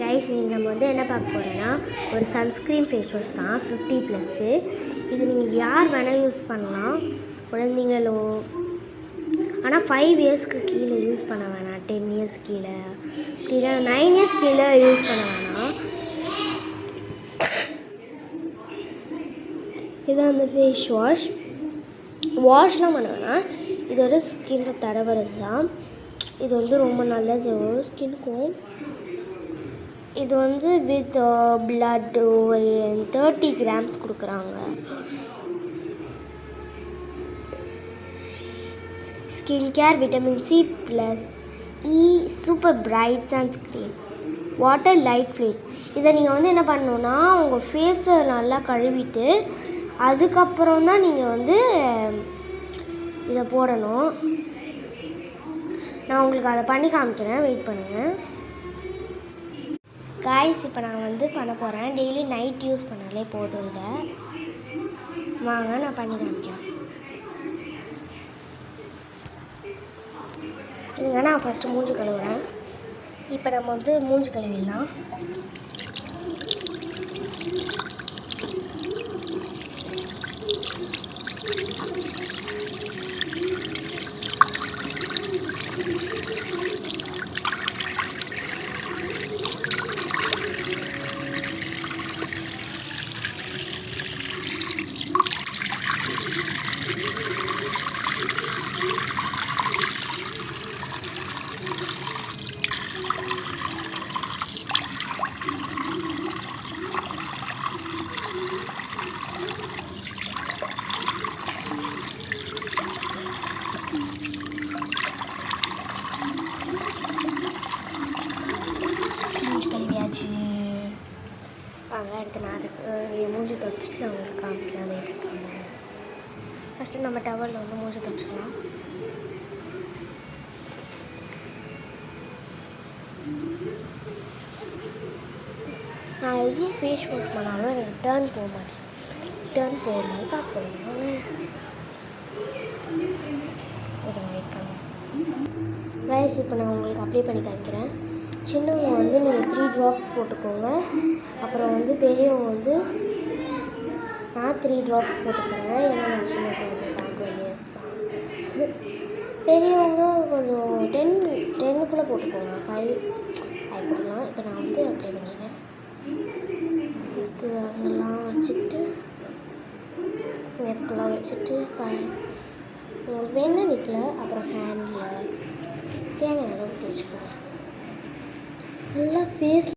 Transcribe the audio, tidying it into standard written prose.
Guys நம்ம வந்து என்ன பார்க்க போகிறோன்னா ஒரு சன்ஸ்க்ரீன் ஃபேஸ் வாஷ் தான் 50+. இது நீங்கள் யார் வேணால் யூஸ் பண்ணலாம், குழந்தைங்களோ. ஆனால் 5 இயர்ஸ்க்கு கீழே யூஸ் பண்ண வேணாம், 10 இயர்ஸ் கீழே, அப்படின்னா 9 இயர்ஸ் கீழே யூஸ் பண்ண வேணாம். இதுதான் அந்த ஃபேஸ் வாஷ்லாம் பண்ண வேணாம். இதோட ஸ்கின்னை தடவுறது தான். இது வந்து ரொம்ப நல்லது ஸ்கின்னுக்கும். இது வந்து வித் பிளட் 30 கிராம்ஸ் கொடுக்குறாங்க. Skin care vitamin C plus E super bright sunscreen water light flat. இதை நீங்கள் வந்து என்ன பண்ணணுன்னா உங்கள் ஃபேஸை நல்லா கழுவிட்டு அதுக்கப்புறம் தான் நீங்கள் வந்து இதை போடணும். நான் உங்களுக்கு அதை பண்ணி காமிக்கிறேன், வெயிட் பண்ணுங்கள். காய்ஸ் இப்போ நான் வந்து பண்ண போகிறேன். டெய்லி நைட் யூஸ் பண்ணாலே போதும். இதை வாங்க நான் பண்ணி காமிக்கிறேன். இதுங்க நான் ஃபஸ்ட்டு மூஞ்சி கழுவுறேன். இப்போ நம்ம வந்து மூஞ்சி கழுவிடலாம். வாங்க அடுத்து நான் அதுக்கு என் மூஞ்சி துடைச்சிட்டு நான் உங்களுக்கு காமிக்கிறேன். அதை எப்படி பண்ணுவேன். ஃபஸ்ட்டு நம்ம டவலில் வந்து மூஞ்சி துடைச்சிக்கலாம். நான் எவ்வளோ ஃபேஸ் வாஷ் பண்ணாலும் எனக்கு டர்ன் போக மாட்டேன். டர்ன் போகும்போது பார்ப்பேன். வெயிட் பண்ணுவேன் கைஸ். இப்போ நான் உங்களுக்கு அப்ளை பண்ணி காமிக்கிறேன். சின்னவங்க வந்து நீங்கள் 3 ட்ராப்ஸ் போட்டுக்கோங்க. அப்புறம் வந்து பெரியவங்க வந்து நான் 3 ட்ராப்ஸ் போட்டுக்கோங்க. ஏன்னா நான் சின்ன குழந்தை தான், 12 இயர்ஸ் தான். பெரியவங்க கொஞ்சம் 10க்குள்ளே போட்டுக்கோங்க. 5 போட்டுக்கலாம். இப்போ நான் வந்து அப்ளை பண்ணிட்டேன். ஃபஸ்ட்டு அங்கெல்லாம் வச்சுட்டு நெப்பெல்லாம் வச்சுட்டு உங்களுக்கு வேணால் நிற்கல. அப்புறம் ஹேண்டில் தேவையான அளவு தேய்ச்சிக்கோங்க. நல்லா ஃபேஸ்